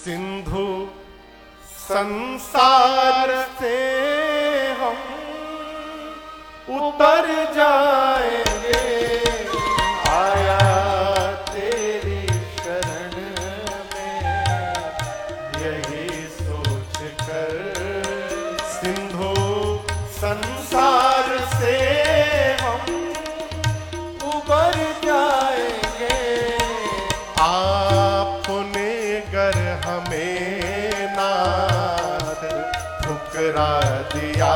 सिंधु संसार से हम उतर जाएंगे, आया तेरी शरण में यही सोच कर। सिंधु संसार से हम उबर जाएंगे, आपने गर हमें नाथ ठुकरा दिया,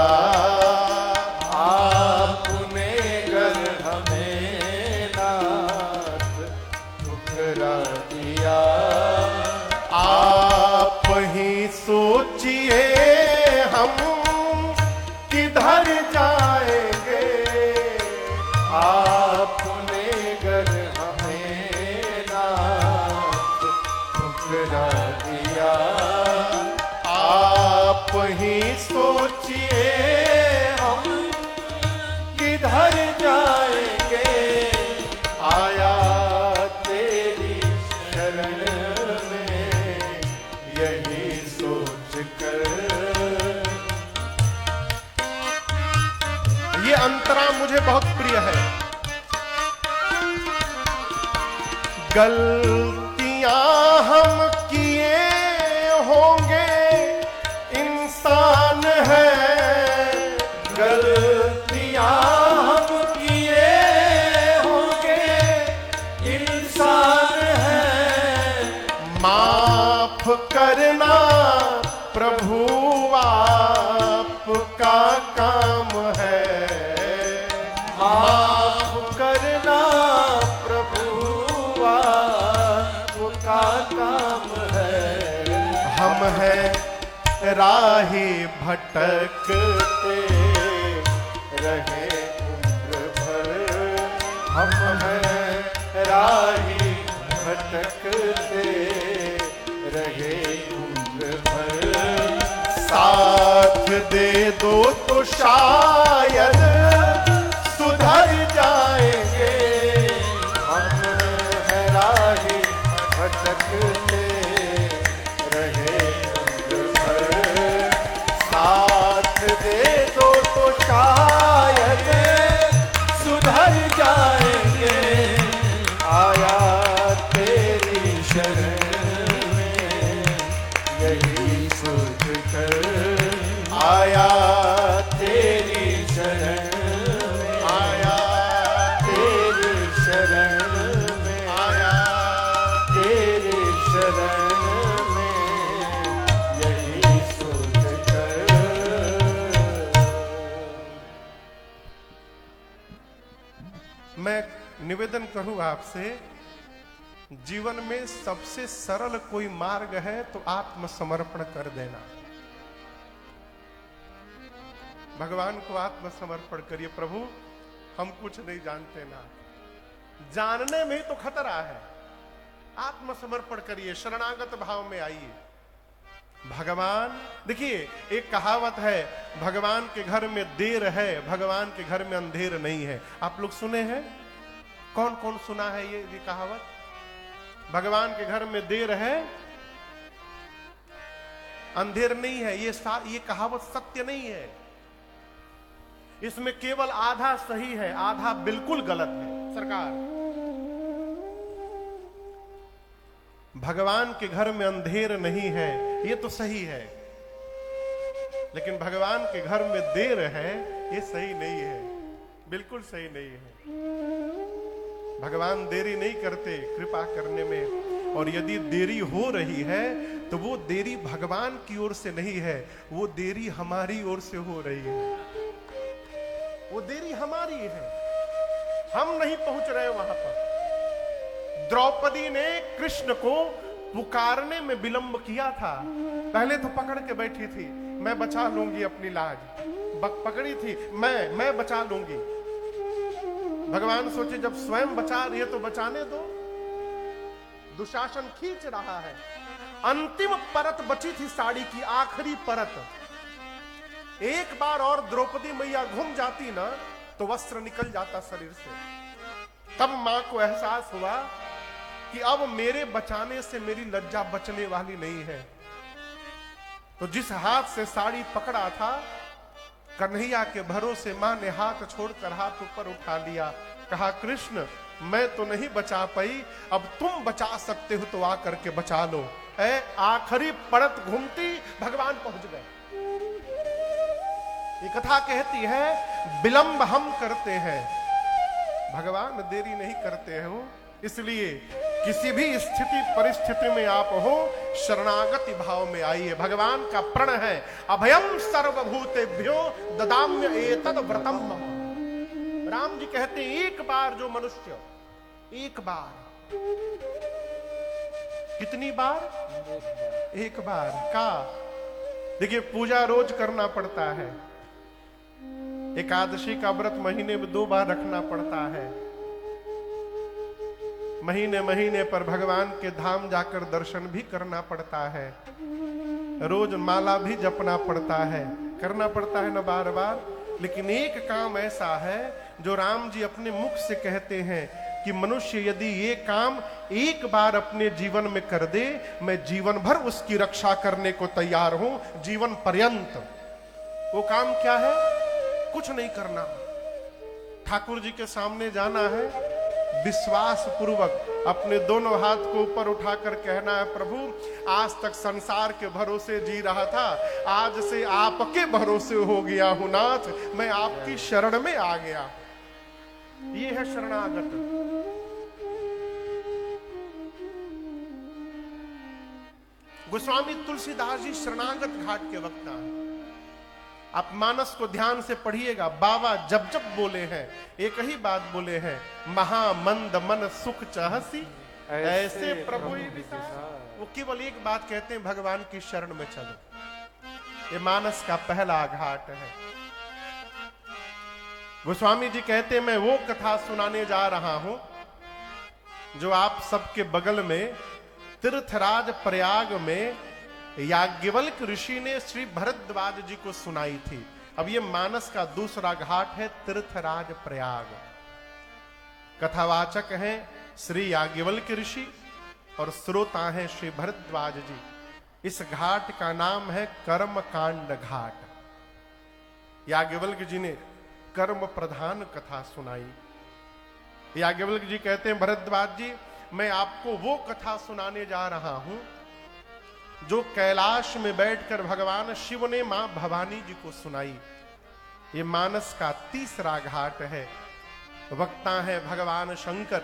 आपने गर हमें नाथ ठुकरा दिया। आप ही सोचिए हम किधर जाएंगे, आपने गर हमें नाथ ठुकरा दिया। आप ही सोचिए हम किधर जाएंगे, आया तेरी शरण में यही सोच कर। ये अंतरा मुझे बहुत प्रिय है। गलतियां हम किए होंगे, इंसान है, गलतियां हम किए होंगे, इंसान है। माफ करना प्रभु आपका काम है, माफ करना प्रभु आपका काम है। हम हैं राही भटकते रहे उम्र भर, हम हैं राही भटकते रहे उम्र भर। साथ दे दो तो शायद सुधर जाएंगे, हम हैं राही भटकते रहे उम्र भर। साथ दे दो तो शायद सुधर जाएंगे, आया तेरी शरण में यही सोच कर, आया तेरी शरण में, आया तेरी शरण में, आया तेरी शरण में यही सोच कर। मैं निवेदन करूं आपसे, जीवन में सबसे सरल कोई मार्ग है तो आत्मसमर्पण कर देना। भगवान को आत्मसमर्पण करिए। प्रभु हम कुछ नहीं जानते ना, जानने में तो खतरा है। आत्मसमर्पण करिए, शरणागत भाव में आइए। भगवान, देखिए एक कहावत है, भगवान के घर में देर है, भगवान के घर में अंधेर नहीं है। आप लोग सुने हैं? कौन कौन सुना है ये कहावत? भगवान के घर में देर है, अंधेर नहीं है। ये कहावत सत्य नहीं है। इसमें केवल आधा सही है, आधा बिल्कुल गलत है। सरकार, भगवान के घर में अंधेर नहीं है ये तो सही है, लेकिन भगवान के घर में देर है ये सही नहीं है, बिल्कुल सही नहीं है। भगवान देरी नहीं करते कृपा करने में, और यदि देरी हो रही है तो वो देरी भगवान की ओर से नहीं है, वो देरी हमारी ओर से हो रही है। वो देरी हमारी है, हम नहीं पहुंच रहे वहां पर। द्रौपदी ने कृष्ण को पुकारने में विलंब किया था। पहले तो पकड़ के बैठी थी, मैं बचा लूंगी अपनी लाज, पकड़ी थी, मैं बचा लूंगी। भगवान सोचे जब स्वयं बचा रही है तो बचाने दो। दुशासन खींच रहा है, अंतिम परत बची थी साड़ी की, आखिरी परत। एक बार और द्रौपदी मैया घूम जाती ना तो वस्त्र निकल जाता शरीर से। तब मां को एहसास हुआ कि अब मेरे बचाने से मेरी लज्जा बचने वाली नहीं है। तो जिस हाथ से साड़ी पकड़ा था, कन्हैया के भरोसे मां ने हाथ छोड़कर हाथ ऊपर उठा लिया, कहा कृष्ण मैं तो नहीं बचा पाई, अब तुम बचा सकते हो तो आकर के बचा लो। आखिरी पड़त घूमती भगवान पहुंच गए। ये कथा कहती है विलंब हम करते हैं, भगवान देरी नहीं करते हो। इसलिए किसी भी स्थिति परिस्थिति में आप हो, शरणागति भाव में आइए। भगवान का प्रण है अभयम सर्वभूतेभ्यो ददाम्य एतद व्रतम मम। राम जी कहते हैं एक बार जो मनुष्य, एक बार, कितनी बार? एक बार का। देखिए पूजा रोज करना पड़ता है, एकादशी का व्रत महीने में 2 बार रखना पड़ता है, महीने महीने पर भगवान के धाम जाकर दर्शन भी करना पड़ता है, रोज माला भी जपना पड़ता है, करना पड़ता है ना बार बार। लेकिन एक काम ऐसा है जो राम जी अपने मुख से कहते हैं कि मनुष्य यदि ये काम एक बार अपने जीवन में कर दे, मैं जीवन भर उसकी रक्षा करने को तैयार हूं, जीवन पर्यंत। वो काम क्या है? कुछ नहीं करना, ठाकुर जी के सामने जाना है, विश्वास पूर्वक अपने दोनों हाथ को ऊपर उठाकर कहना है प्रभु आज तक संसार के भरोसे जी रहा था, आज से आपके भरोसे हो गया हूं नाथ, मैं आपकी शरण में आ गया। ये है शरणागत। गोस्वामी तुलसीदास जी शरणागत घाट के वक्ता हैं। आप मानस को ध्यान से पढ़िएगा, बाबा जब जब बोले हैं एक ही बात बोले हैं, महामंद मन सुख चाहसी ऐसे प्रभु वो केवल एक बात कहते हैं, भगवान की शरण में चलो। ये मानस का पहला घाट है। गोस्वामी जी कहते हैं मैं वो कथा सुनाने जा रहा हूं जो आप सबके बगल में तीर्थराज प्रयाग में याज्ञवल्क्य ऋषि ने श्री भरद्वाज जी को सुनाई थी। अब ये मानस का दूसरा घाट है तीर्थराज प्रयाग। कथावाचक हैं श्री याज्ञवल्क्य ऋषि और श्रोता हैं श्री भरद्वाज जी। इस घाट का नाम है कर्मकांड घाट। याज्ञवल्क्य जी ने कर्म प्रधान कथा सुनाई। याज्ञवल्क्य जी कहते हैं भरद्वाज जी मैं आपको वो कथा सुनाने जा रहा हूं जो कैलाश में बैठकर भगवान शिव ने मां भवानी जी को सुनाई। ये मानस का तीसरा घाट है। वक्ता है भगवान शंकर,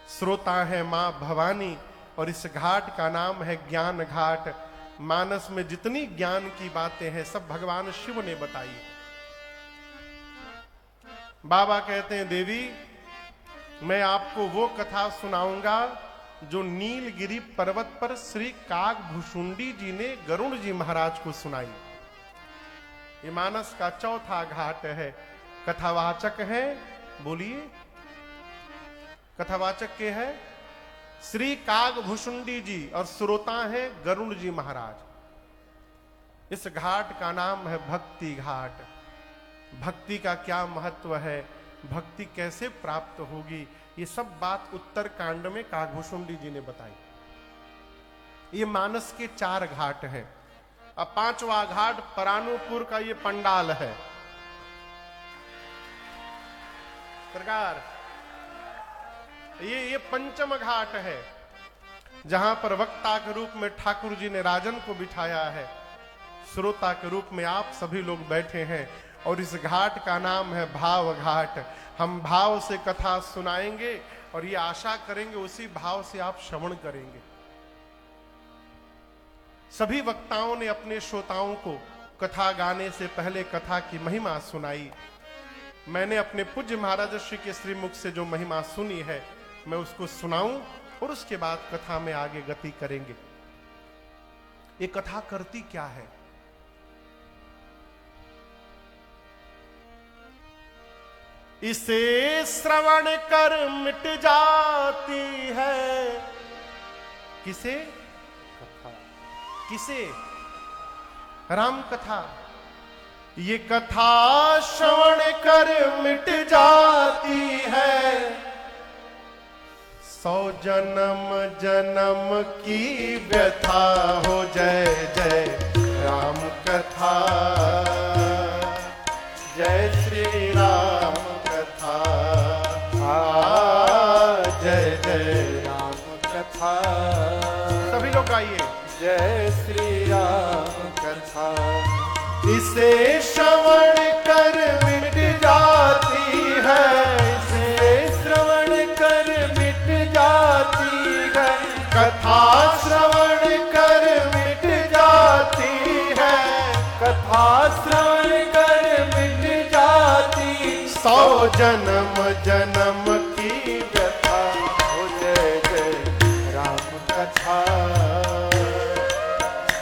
श्रोता है मां भवानी और इस घाट का नाम है ज्ञान घाट। मानस में जितनी ज्ञान की बातें हैं सब भगवान शिव ने बताई। बाबा कहते हैं देवी मैं आपको वो कथा सुनाऊंगा जो नीलगिरी पर्वत पर श्री कागभूषुंडी जी ने गरुड़ जी महाराज को सुनाई। ये मानस का चौथा घाट है। कथावाचक है, बोलिए कथावाचक के है श्री कागभूषुंडी जी और श्रोता है गरुड़ जी महाराज। इस घाट का नाम है भक्ति घाट। भक्ति का क्या महत्व है, भक्ति कैसे प्राप्त होगी, ये सब बात उत्तर कांड में कागभूषुंडी जी ने बताई। ये मानस के 4 घाट हैं। अब 5वां घाट परानुपुर का ये पंडाल है। सरकार ये 5वां घाट है जहां पर वक्ता के रूप में ठाकुर जी ने राजन को बिठाया है, श्रोता के रूप में आप सभी लोग बैठे हैं और इस घाट का नाम है भाव घाट। हम भाव से कथा सुनाएंगे और ये आशा करेंगे उसी भाव से आप श्रवण करेंगे। सभी वक्ताओं ने अपने श्रोताओं को कथा गाने से पहले कथा की महिमा सुनाई। मैंने अपने पूज्य महाराज श्री के श्रीमुख से जो महिमा सुनी है मैं उसको सुनाऊं और उसके बाद कथा में आगे गति करेंगे। ये कथा करती क्या है? इसे श्रवण कर मिट जाती है। किसे? कथा। किसे? राम कथा। ये कथा श्रवण कर मिट जाती है, 100 जन्म जन्म की व्यथा हो, जय जय राम कथा, जय श्री राम कथा, जय जय राम कथा। सभी लोग आइए। जय श्री राम कथा, इसे श्रवण कर मिट जाती है, इसे श्रवण कर मिट जाती है, कथा श्रवण कर मिट जाती है, कथा श्रवण कर मिट जाती। 100 जन्म जन्म की व्यथा हो, जय जय राम कथा,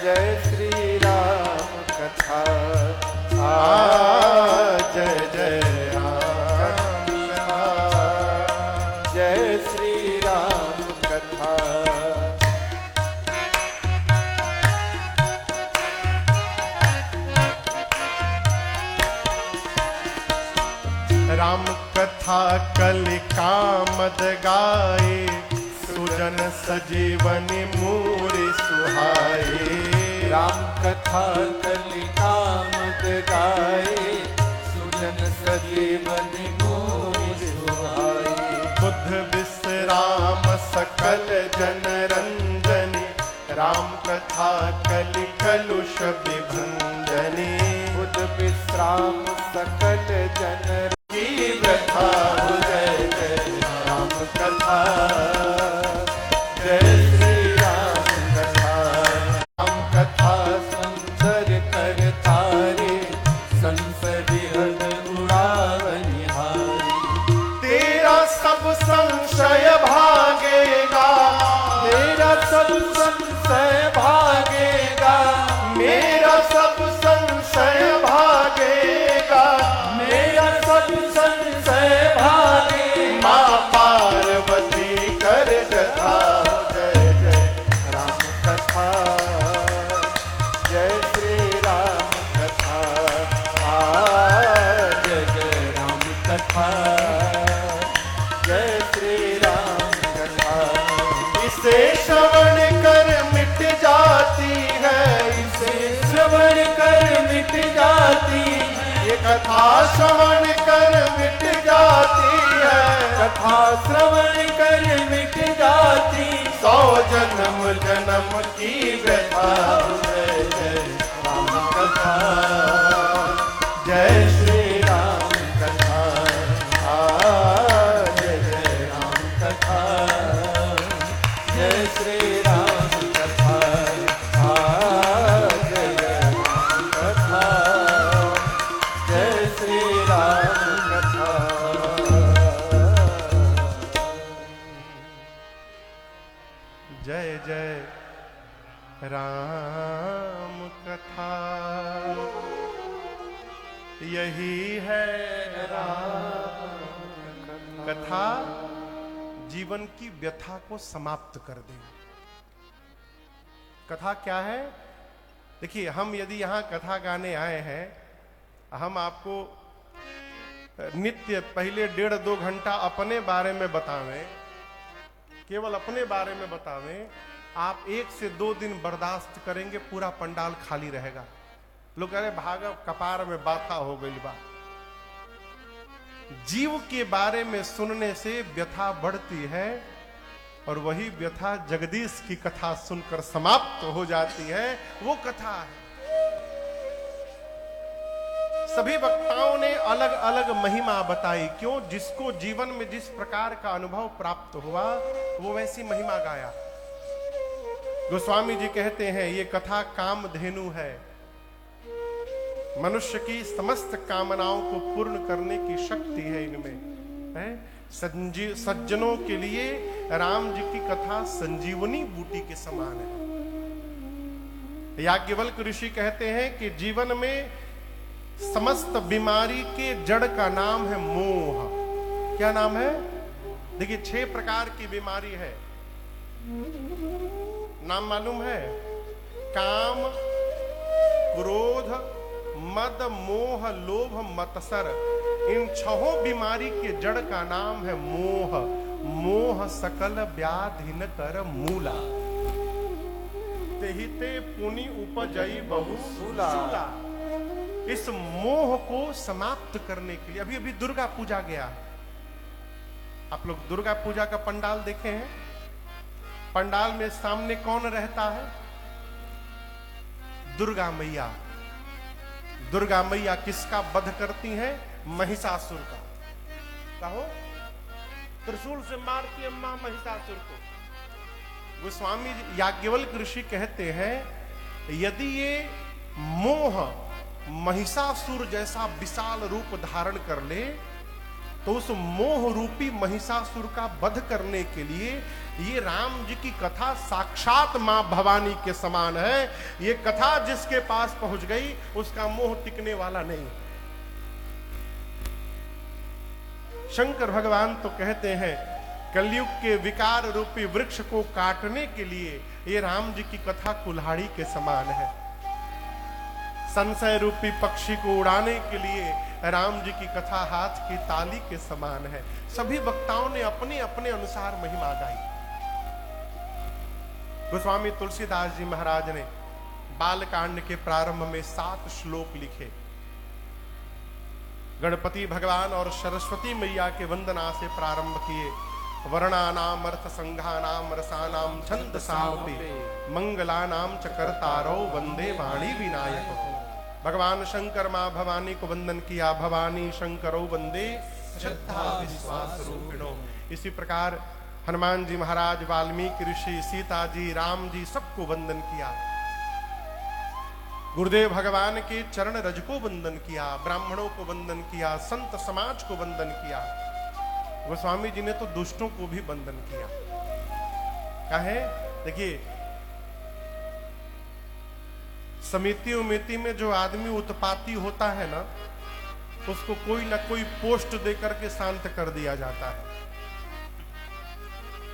जय श्री राम कथा, जय जय राम कथा, जय श्री राम कथा। राम कथा कलिका मद गाए, सुजन सजीवनी मूरी सुहाए। राम कथा कलिका मद गाए, सुजन सजीवन मूरी सुहाए। बुद्ध विश्राम सकल जन रंजनी, राम कथा कलि कलुष विभंजनी। बुद्ध विश्राम सकल जन की व्यथा हो, जय जय राम कथा, जय श्री राम कथा। राम कथा संसर कर तारे, संसरि हद उड़ावनिहारी। तेरा सब संशय भागेगा, तेरा सब संशय भागेगा, मेरा सब संशय भागेगा, मेरा सब संशय भागेगा। माँ पार्वती कर कथा, जय जय राम कथा, जय श्री राम कथा, जय जय राम कथा, जय श्री राम कथा। इसे श्रवण कर मिट जाती है, इसे श्रवण कर मिट जाती, ये कथा श्रवण कर मिट जाती है, कथा श्रवण कर मिट जाती। 100 जन्म जन्म की व्यथा, जय जय राम कथा, जय श्री राम कथा, जय जय राम कथा, जय श्री राम कथा, जय जय राम कथा, जय श्री राम कथा। जय जय राम कथा, यही है राम कथा, जीवन की व्यथा को समाप्त कर दे। कथा क्या है? देखिए, हम यदि यहां कथा गाने आए हैं, हम आपको नित्य पहले 1.5-2 घंटा अपने बारे में बतावें, केवल अपने बारे में बतावें, आप 1 से 2 दिन बर्दाश्त करेंगे, पूरा पंडाल खाली रहेगा। लोग कह रहे भागा कपार में बाथा हो गई बा। जीव के बारे में सुनने से व्यथा बढ़ती है, और वही व्यथा जगदीश की कथा सुनकर समाप्त हो जाती है। वो कथा है। सभी वक्ताओं ने अलग अलग महिमा बताई। क्यों? जिसको जीवन में जिस प्रकार का अनुभव प्राप्त हुआ, वो वैसी महिमा गाया। गोस्वामी जी कहते हैं, ये कथा कामधेनु है, मनुष्य की समस्त कामनाओं को पूर्ण करने की शक्ति है इनमें, है। सज्जनों के लिए राम जी की कथा संजीवनी बूटी के समान है। याज्ञवल्क्य ऋषि कहते हैं कि जीवन में समस्त बीमारी के जड़ का नाम है मोह। क्या नाम है? देखिए, 6 प्रकार की बीमारी है। नाम मालूम है? काम, क्रोध, मद, मोह, लोभ, मत्सर। इन 6 बीमारी के जड़ का नाम है मोह। मोह सकल व्याधिन कर मूला, तेहिते पुनि उपजई बहु सूला। इस मोह को समाप्त करने के लिए, अभी दुर्गा पूजा गया, आप लोग दुर्गा पूजा का पंडाल देखे हैं? पंडाल में सामने कौन रहता है? दुर्गा मैया। दुर्गा मैया किसका वध करती हैं? महिषासुर का। कहो, त्रिशूल से मारती है मां महिषासुर को। गोस्वामी याज्ञवल्क ऋषि कहते हैं, यदि ये मोह महिषासुर जैसा विशाल रूप धारण कर ले, तो उस मोह रूपी महिषासुर का वध करने के लिए ये राम जी की कथा साक्षात मां भवानी के समान है। ये कथा जिसके पास पहुंच गई उसका मोह टिकने वाला नहीं। शंकर भगवान तो कहते हैं, कलयुग के विकार रूपी वृक्ष को काटने के लिए ये राम जी की कथा कुल्हाड़ी के समान है। संशय रूपी पक्षी को उड़ाने के लिए राम जी की कथा हाथ की ताली के समान है। सभी वक्ताओं ने अपने अपने अनुसार महिमा गाई। गोस्वामी तुलसीदास जी महाराज ने बालकांड के प्रारंभ में 7 श्लोक लिखे। गणपति भगवान और सरस्वती मैया के वंदना से प्रारंभ किए। वर्णानाम अर्थ संघानाम रसानाम छंद सामपि मंगलानाम च कर्तारो वंदे वाणी विनायक। भगवान शंकर मां भवानी को वंदन किया। भवानी शंकरो वंदे श्रद्धा विश्वास रूपिणो। इसी प्रकार हनुमान जी महाराज, वाल्मीकि ऋषि, सीता जी, राम जी, सबको वंदन किया। गुरुदेव भगवान के चरण रज को वंदन किया, ब्राह्मणों को वंदन किया, संत समाज को वंदन किया। गोस्वामी जी ने तो दुष्टों को भी वंदन किया। काहे? देखिए, समिति उमिति में जो आदमी उत्पाती होता है ना, उसको कोई ना कोई पोस्ट देकर के शांत कर दिया जाता है।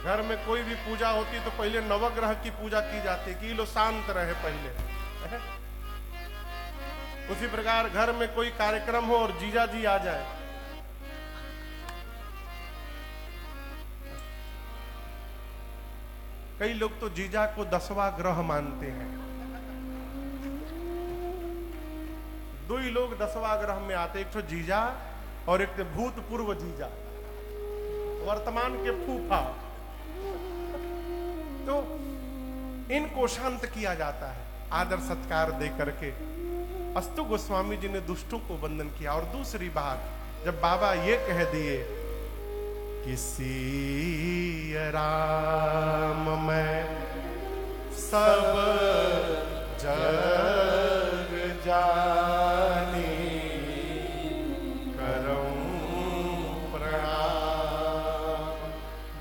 घर में कोई भी पूजा होती तो पहले नवग्रह की पूजा की जाती कि लो शांत रहे पहले। उसी प्रकार घर में कोई कार्यक्रम हो और जीजा जी आ जाए, कई लोग तो जीजा को 10वां ग्रह मानते हैं। 2 ही लोग 10वां ग्रह में आते, एक तो जीजा और एक तो भूतपूर्व जीजा, वर्तमान के फूफा। तो इनको शांत किया जाता है आदर सत्कार दे करके। अस्तु गोस्वामी जी ने दुष्टों को वंदन किया। और दूसरी बात, जब बाबा ये कह दिए कि सिया राम मैं सब जग जानी, करऊं प्रणाम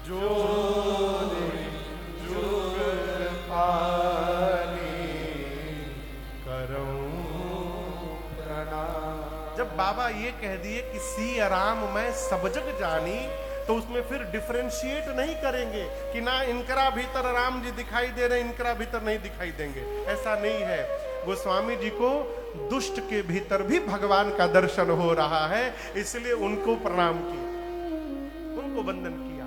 जो जुग पानी, करऊं प्रणाम। जब बाबा ये कह दिए कि सिया राम मैं सब जग जानी, तो उसमें फिर डिफरेंशिएट नहीं करेंगे कि ना इनकरा भीतर राम जी दिखाई दे रहे, इनकरा भीतर नहीं दिखाई देंगे। ऐसा नहीं है। गोस्वामी जी को दुष्ट के भीतर भी भगवान का दर्शन हो रहा है, इसलिए उनको प्रणाम किया, उनको वंदन किया,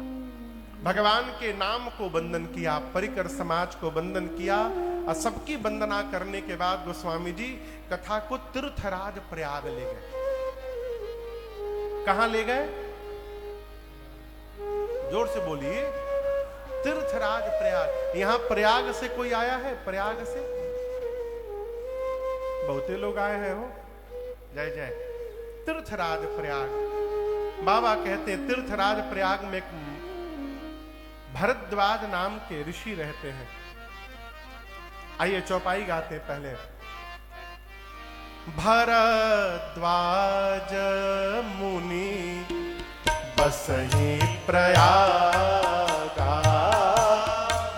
भगवान के नाम को वंदन किया, परिकर समाज को वंदन किया। और सबकी वंदना करने के बाद गोस्वामी जी कथा को तीर्थराज प्रयाग ले गए। कहां ले गए? जोर से बोलिए। तीर्थराज प्रयाग। यहां प्रयाग से कोई आया है? प्रयाग से बहुते लोग आए हैं हो। जय जय। तीर्थराज प्रयाग। बाबा कहते हैं तीर्थराज प्रयाग में एक भरद्वाज नाम के ऋषि रहते हैं। आइए चौपाई गाते पहले। भरद्वाज मुनि बसहि प्रयागा,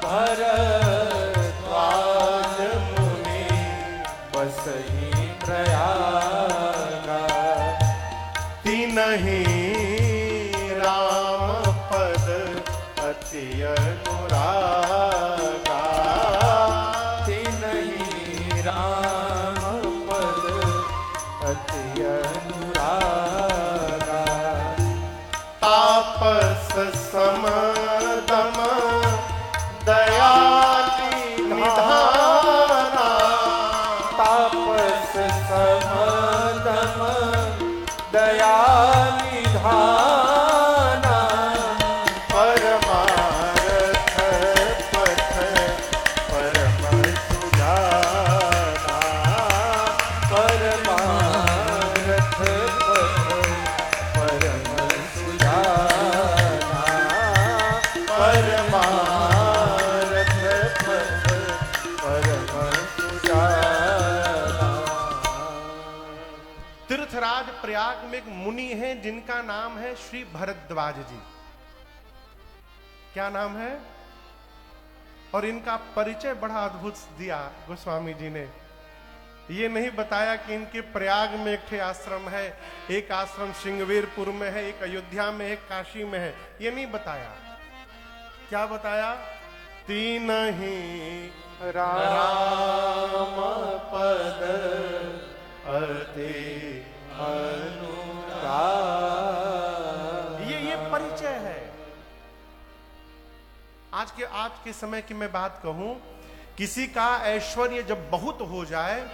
भरद्वाज मुनि बसहि प्रयागा, तिनहि राम पद अति अनुरागा, तिनहि राम पद अति अनुरागा, तापस सम प्रयाग में एक मुनि हैं जिनका नाम है श्री भरद्वाज जी। क्या नाम है? और इनका परिचय बड़ा अद्भुत दिया गोस्वामी जी ने। ये नहीं बताया कि इनके प्रयाग में एक ठे आश्रम है, एक आश्रम श्रृंगवेरपुर में है, एक अयोध्या में है, एक काशी में है। ये नहीं बताया। क्या बताया? तीन ही राम पद अति अनुराग। ये परिचय है। आज के समय की मैं बात कहूं, किसी का ऐश्वर्य जब बहुत हो जाए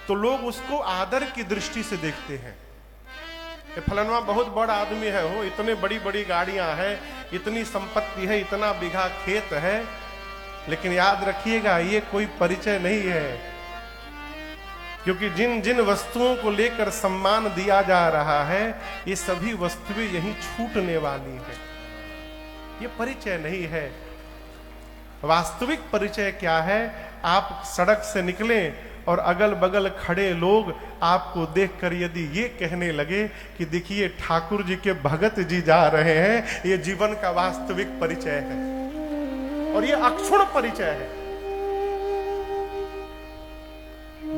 तो लोग उसको आदर की दृष्टि से देखते हैं। ये फलनवा बहुत बड़ा आदमी है, हो इतने बड़ी बड़ी गाड़ियां हैं, इतनी संपत्ति है, इतना बीघा खेत है, लेकिन याद रखिएगा ये कोई परिचय नहीं है। क्योंकि जिन जिन वस्तुओं को लेकर सम्मान दिया जा रहा है, ये सभी वस्तुएं यहीं छूटने वाली हैं। ये परिचय नहीं है। वास्तविक परिचय क्या है? आप सड़क से निकलें और अगल बगल खड़े लोग आपको देखकर यदि ये कहने लगे कि देखिए ठाकुर जी के भगत जी जा रहे हैं, ये जीवन का वास्तविक परिचय है और ये अक्षुण परिचय है।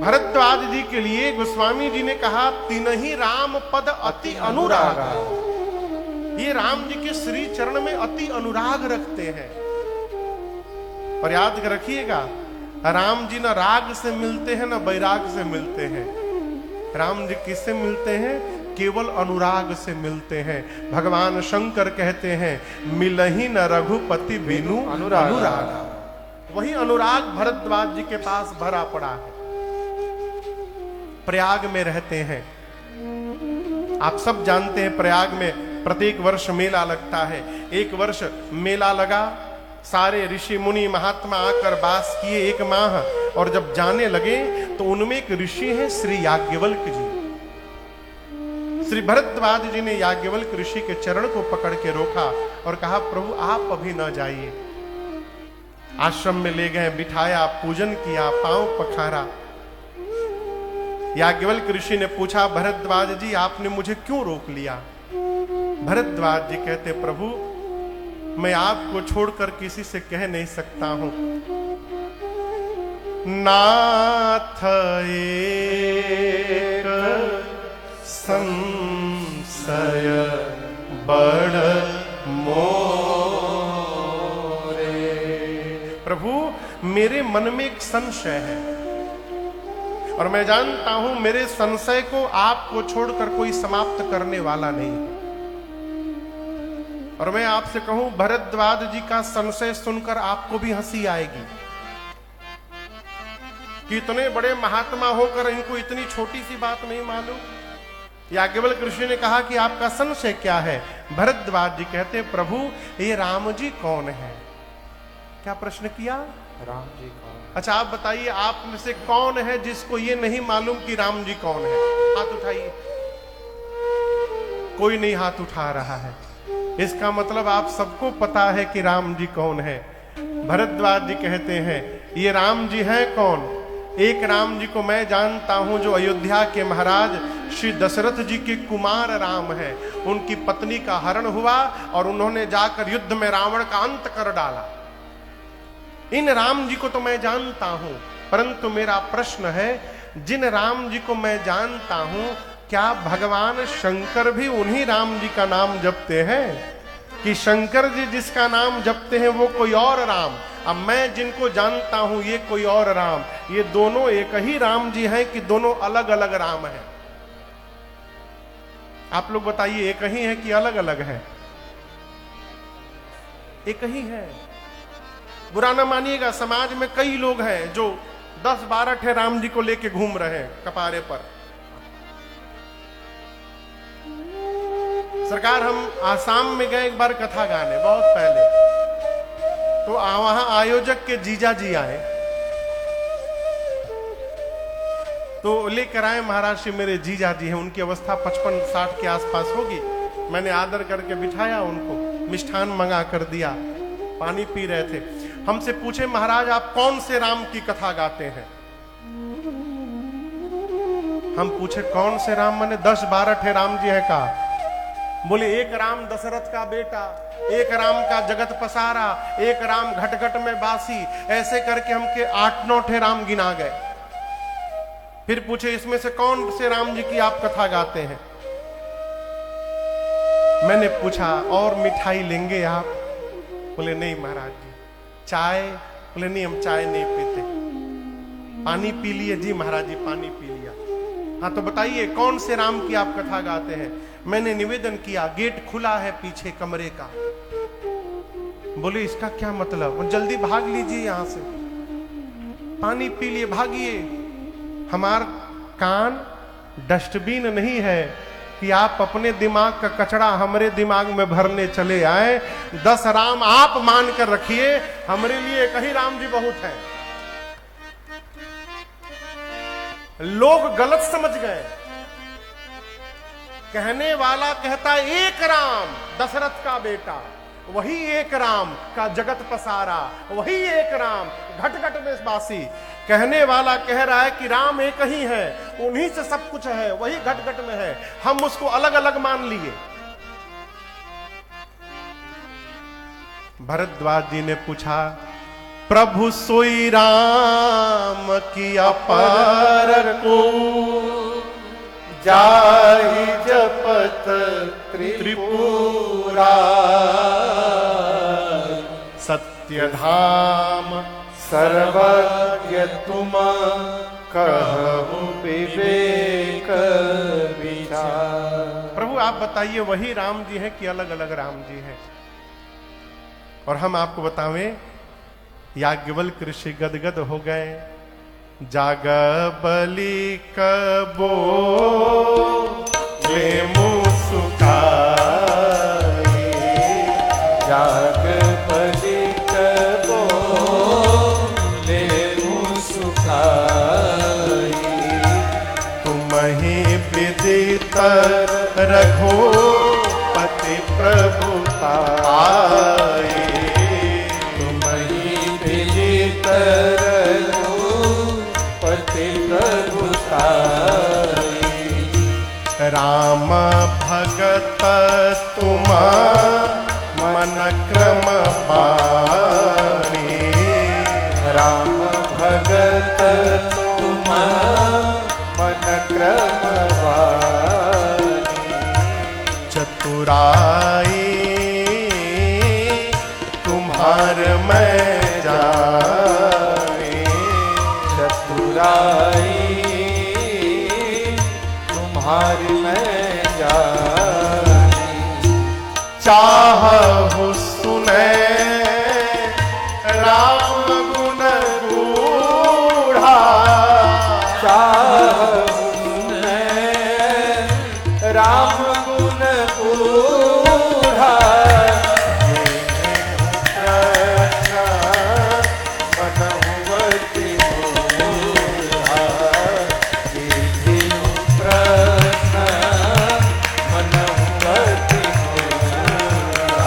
भरद्वाज जी के लिए गोस्वामी जी ने कहा, तीनही राम पद अति अनुराग। ये राम जी के श्री चरण में अति अनुराग रखते हैं। और याद रखिएगा, राम जी न राग से मिलते हैं न बैराग से मिलते हैं। राम जी किससे मिलते हैं? केवल अनुराग से मिलते हैं। भगवान शंकर कहते हैं, मिलही न रघुपति बिनु अनुराग। वही अनुराग भरद्वाज जी के पास भरा पड़ा है। प्रयाग में रहते हैं। आप सब जानते हैं प्रयाग में प्रत्येक वर्ष मेला लगता है। एक वर्ष मेला लगा, सारे ऋषि मुनि महात्मा आकर वास किए 1 माह, और जब जाने लगे तो उनमें एक ऋषि है श्री याज्ञवल्क जी। श्री भरद्वाज जी ने याज्ञवल्क ऋषि के चरण को पकड़ के रोका और कहा, प्रभु आप अभी न जाइए। आश्रम में ले गए, बिठाया, पूजन किया, पांव पखारा। याज्ञवल्क ऋषि ने पूछा, भरद्वाज जी आपने मुझे क्यों रोक लिया? भरद्वाज जी कहते, प्रभु मैं आपको छोड़कर किसी से कह नहीं सकता हूं। नाथ एक संशय बड़ मोरे। प्रभु मेरे मन में एक संशय है और मैं जानता हूं मेरे संशय को आपको छोड़कर कोई समाप्त करने वाला नहीं है। और मैं आपसे कहूं, भरद्वाज जी का संशय सुनकर आपको भी हंसी आएगी कि इतने बड़े महात्मा होकर इनको इतनी छोटी सी बात नहीं मालूम। याज्ञवल्क ऋषि ने कहा कि आपका संशय क्या है? भरद्वाज जी कहते, प्रभु ये राम जी कौन है? क्या प्रश्न किया? राम जी कौन? अच्छा आप बताइए, आप में से कौन है जिसको ये नहीं मालूम कि राम जी कौन है? हाथ उठाइए। कोई नहीं हाथ उठा रहा है। इसका मतलब आप सबको पता है कि राम जी कौन है। भरद्वाज जी कहते हैं, ये राम जी हैं कौन? एक राम जी को मैं जानता हूं जो अयोध्या के महाराज श्री दशरथ जी के कुमार राम हैं। उनकी पत्नी का हरण हुआ और उन्होंने जाकर युद्ध में रावण का अंत कर डाला। इन राम जी को तो मैं जानता हूं, परंतु मेरा प्रश्न है, जिन राम जी को मैं जानता हूं, क्या भगवान शंकर भी उन्हीं राम जी का नाम जपते हैं? कि शंकर जी जिसका नाम जपते हैं वो कोई और राम, अब मैं जिनको जानता हूं ये कोई और राम, ये दोनों एक ही राम जी हैं कि दोनों अलग अलग राम हैं? आप लोग बताइए, एक ही है कि अलग अलग है? एक ही है। बुरा ना मानिएगा, समाज में कई लोग हैं जो 10-12 ठे राम जी को लेके घूम रहे हैं कपारे पर। सरकार हम आसाम में गए एक बार कथा गाने, बहुत पहले, तो वहां आयोजक के जीजा जी आए, तो लेकर आए महाराज श्री मेरे जीजा जी हैं, उनकी अवस्था 55-60 के आसपास होगी। मैंने आदर करके बिठाया, उनको मिष्ठान मंगा कर दिया, पानी पी रहे थे। हमसे पूछे, महाराज आप कौन से राम की कथा गाते हैं? हम पूछे कौन से राम? माने 10-12 ठे राम जी है का? बोले एक राम दशरथ का बेटा, एक राम का जगत पसारा, एक राम घट घट में बासी, ऐसे करके हमके 8-9 ठे राम गिना गए। फिर पूछे इसमें से कौन से राम जी की आप कथा गाते हैं? मैंने पूछा और मिठाई लेंगे आप? बोले नहीं महाराज जी। चाय? बोले नहीं हम चाय नहीं पीते। पानी पी लिए? जी महाराज जी पानी पी लिया। हाँ तो बताइए कौन से राम की आप कथा गाते हैं? मैंने निवेदन किया गेट खुला है पीछे कमरे का। बोले इसका क्या मतलब? जल्दी भाग लीजिए यहां से। पानी पी लिए भागिए। हमार कान डस्टबिन नहीं है कि आप अपने दिमाग का कचरा हमारे दिमाग में भरने चले आए। 10 राम आप मान कर रखिए, हमारे लिए एक ही राम जी बहुत है। लोग गलत समझ गए। कहने वाला कहता एक राम दशरथ का बेटा, वही एक राम का जगत पसारा, वही एक राम घट घट में बासी। कहने वाला कह रहा है कि राम एक ही है, उन्हीं से सब कुछ है, वही घट घट में है, हम उसको अलग अलग मान लिए। भरद्वाज जी ने पूछा प्रभु सोई राम की अपार को, जाहि जपत त्रिपुरा, सत्य धाम सर्वज्ञ तुम कहु विवेक विचार। प्रभु आप बताइए वही राम जी हैं कि अलग अलग राम जी हैं? और हम आपको बतावें याज्ञवल्क्य ऋषि गदगद हो गए। जाग बलि कबो ले मुस्काए, जाग बलि कबो ले मुस्काई, तुम ही विदित रघुपति प्रभुता आए, तुम ही विदित रघुपति प्रभुताई, राम भगत तुम मन क्रम बानी, राम भगत तुम मन क्रम वानी, चतुराई तुम्हार मैं जाने, चतुराई तुम्हारी मैं जानी, चाहु सुने राम गुण गूढ़ा, चाहु सुने राम गुण गूढ़ा, मनहुवति मूढ़ा, दीधिनु प्रश्न मनहुवति मूढ़ा,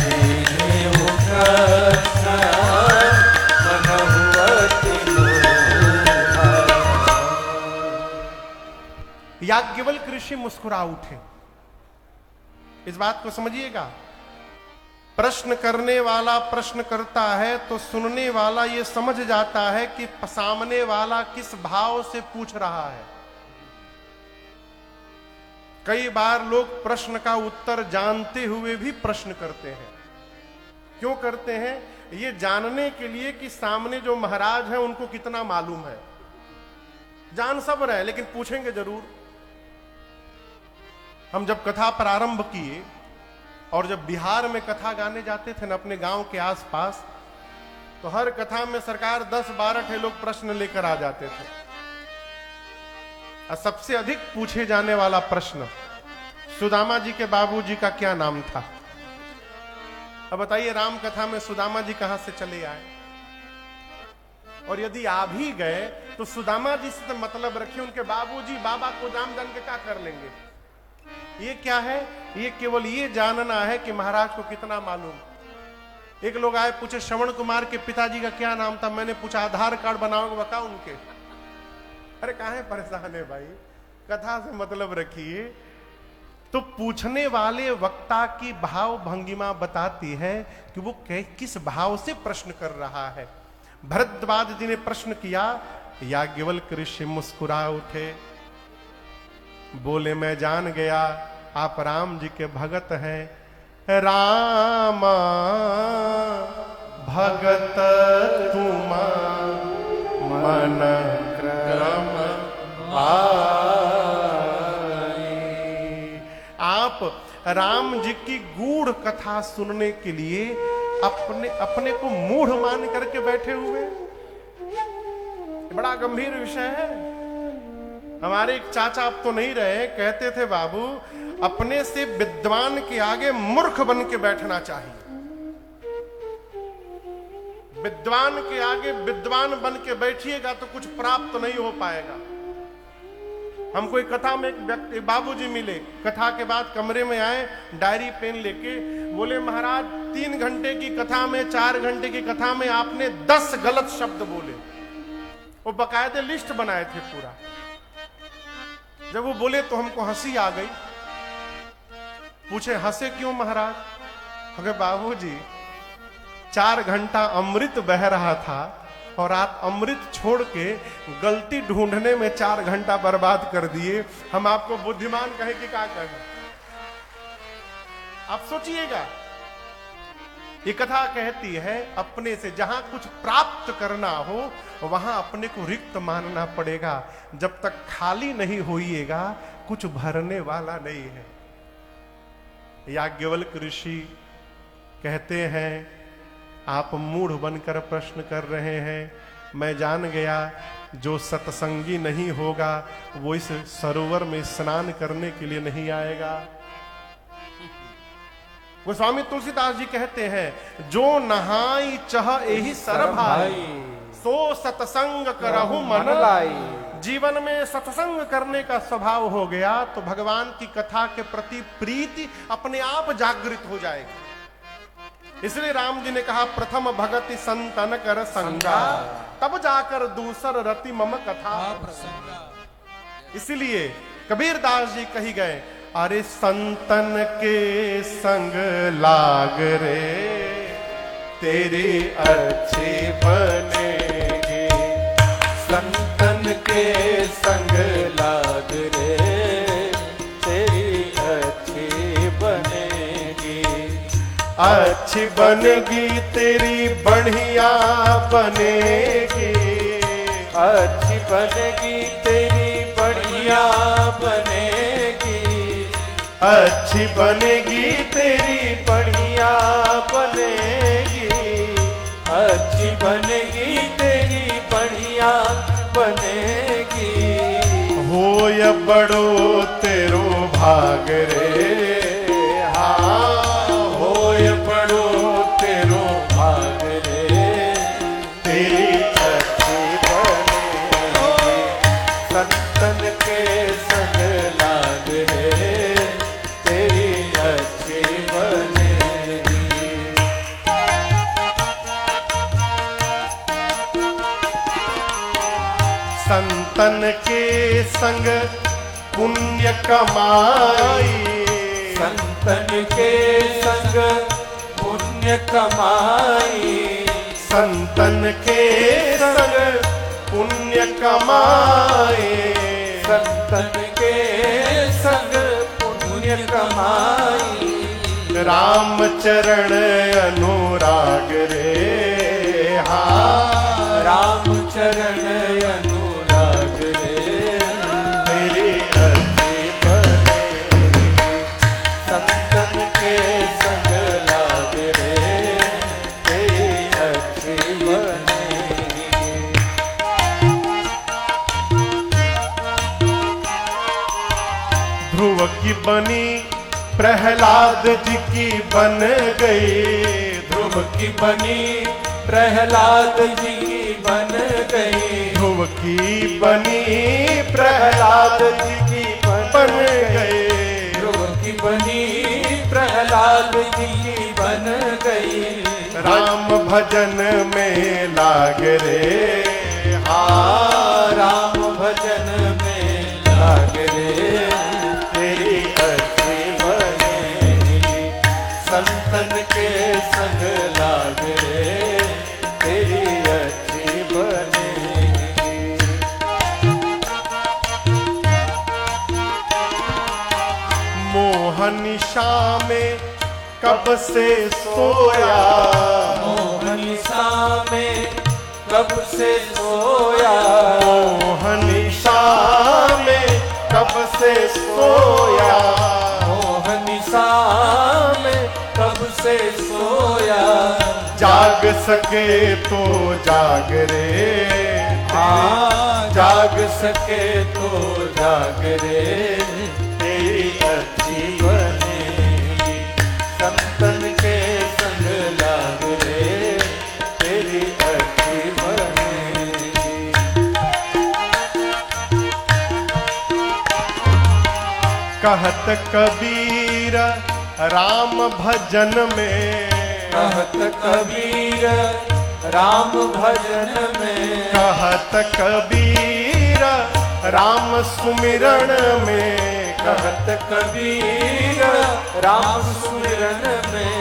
दीधिनु प्रश्न मनहुवति मूढ़ा। याज्ञवल्क्य ऋषि मुस्कुरा उठे। इस बात को समझिएगा, प्रश्न करने वाला प्रश्न करता है तो सुनने वाला ये समझ जाता है कि सामने वाला किस भाव से पूछ रहा है। कई बार लोग प्रश्न का उत्तर जानते हुए भी प्रश्न करते हैं। क्यों करते हैं? ये जानने के लिए कि सामने जो महाराज हैं उनको कितना मालूम है। जान सब रहे लेकिन पूछेंगे जरूर। हम जब कथा प्रारंभ किए और जब बिहार में कथा गाने जाते थे ना अपने गांव के आसपास, तो हर कथा में सरकार 10-12 ठे लोग प्रश्न लेकर आ जाते थे। और सबसे अधिक पूछे जाने वाला प्रश्न, सुदामा जी के बाबूजी का क्या नाम था? अब बताइए राम कथा में सुदामा जी कहां से चले आए? और यदि आ भी गए तो सुदामा जी से मतलब रखिए, उनके बाबूजी बाबा को जान के क्या कर लेंगे? ये क्या है? ये केवल ये जानना है कि महाराज को कितना मालूम। एक लोग आए पूछे श्रवण कुमार के पिताजी का क्या नाम था? मैंने पूछा आधार कार्ड बनाओगे बता उनके। अरे काहे परेशान है भाई, कथा से मतलब रखिए। तो पूछने वाले वक्ता की भाव भंगिमा बताती है कि वो किस भाव से प्रश्न कर रहा है। भरद्वाज जी ने प्रश्न किया, याज्ञवल्क्य ऋषि मुस्कुरा उठे, बोले मैं जान गया आप राम जी के भगत हैं। राम भगत तुम मन क्रम आप राम जी की गूढ़ कथा सुनने के लिए अपने को मूढ़ मान करके बैठे हुए। बड़ा गंभीर विषय है। हमारे एक चाचा अब तो नहीं रहे, कहते थे बाबू अपने से विद्वान के आगे मूर्ख बन के बैठना चाहिए। विद्वान के आगे विद्वान बन के बैठिएगा तो कुछ प्राप्त तो नहीं हो पाएगा। हमको एक कथा में एक व्यक्ति बाबूजी मिले, कथा के बाद कमरे में आए डायरी पेन लेके, बोले महाराज 3 घंटे की कथा में 4 घंटे की कथा में आपने 10 गलत शब्द बोले। वो बकायदे लिस्ट बनाए थे पूरा। जब वो बोले तो हमको हंसी आ गई। पूछे हंसे क्यों महाराज? अरे बाबूजी 4 घंटा अमृत बह रहा था और आप अमृत छोड़ के गलती ढूंढने में 4 घंटा बर्बाद कर दिए। हम आपको बुद्धिमान कहे कि क्या कहें? आप सोचिएगा। ये कथा कहती है अपने से जहां कुछ प्राप्त करना हो वहां अपने को रिक्त मानना पड़ेगा। जब तक खाली नहीं होइएगा कुछ भरने वाला नहीं है। याज्ञवल्क्य ऋषि कहते हैं आप मूढ़ बनकर प्रश्न कर रहे हैं। मैं जान गया जो सत्संगी नहीं होगा वो इस सरोवर में स्नान करने के लिए नहीं आएगा। गोस्वामी तुलसीदास जी कहते हैं जो नहाई चह एहि सर भाई सो सत्संग करहु मन लाई। जीवन में सत्संग करने का स्वभाव हो गया तो भगवान की कथा के प्रति प्रीति अपने आप जागृत हो जाएगी। इसलिए राम जी ने कहा प्रथम भगति संतन कर संगा तब जाकर दूसर रति मम कथा प्रसंगा। इसलिए कबीर दास जी कही गए अरे संतन के संग लाग रे तेरी अच्छी बनेगी। संतन के संग लाग रे तेरी अच्छी बनेगी। अच्छी बनेगी तेरी बढ़िया बनेगी। अच्छी बनेगी तेरी बढ़िया बनेगी। अच्छी बनेगी तेरी बढ़िया बनेगी। अच्छी बनेगी तेरी बढ़िया बनेगी। हो या बड़ो तेरो भाग रे। हाँ हो या बड़ो तेरो भाग रे तेरी अच्छी बनेगी। संतन के संग लाग रे तेरी अच्छी बनेगी। संतन के संग पुण्य कमाई। संतन के संग पुण्य कमाई। संतन के संग पुण्य कमाए। संतन के संग पुण्य कमाई। राम चरण अनुराग रे। हाँ राम चरण अनुराग रे तेरी अच्छी बनेगी। संतन के संग लाग रे तेरी अच्छी बनेगी। ध्रुव की बनी प्रहलाद जी की बन गई। ध्रुव की बनी प्रहलाद जी की बन गई। ध्रुव की बनी प्रहलाद जी की बन गई। ध्रुव की बनी प्रहलाद जी की बन गई। राम भजन में लाग रे। हाँ राम भजन निशा में कब से सोया, मोहनिशा में कब से सोया, मोहनिशा में कब से सोया, मोहनिशा में कब से सोया। जाग सके तो जाग रे, हाँ जाग सके तो जाग रे, तेरी अच्छी बनेगी संतन के संग लाग रे, तेरी अच्छी बनेगी। कहत कबीर राम भजन में, कहत कबीर राम भजन में, कहत कबीर राम सुमिरन में, कहत कबीर राम सुमिरन में।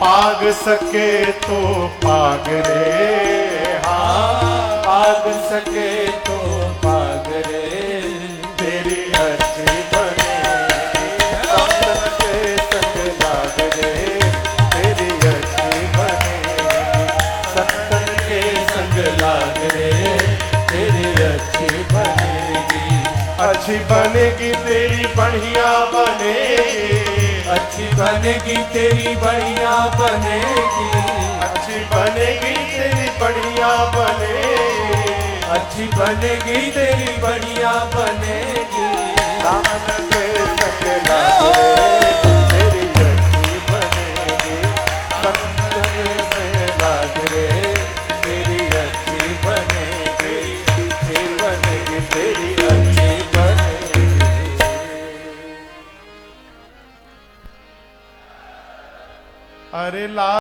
पाग सके तो पाग रे, हाँ पाग सके तो पाग रे, तेरी अच्छी बनेगी संतन के संग लाग रे, तेरी अच्छी बनेगी संतन के संग लाग रे, तेरी अच्छी बनेगी। अच्छी बनेगी तेरी बढ़िया बनेगी, अच्छी बनेगी तेरी बढ़िया बनेगी, अच्छी बनेगी तेरी बढ़िया बनेगी, अच्छी बनेगी तेरी बढ़िया बनेगी। दामन के संग लाग रे, तेरी अच्छी बनेगी संतन में लाग रे, तेरी अच्छी बनेगी, तेरी बनेगी तेरी अच्छी बनेगी। अरे ला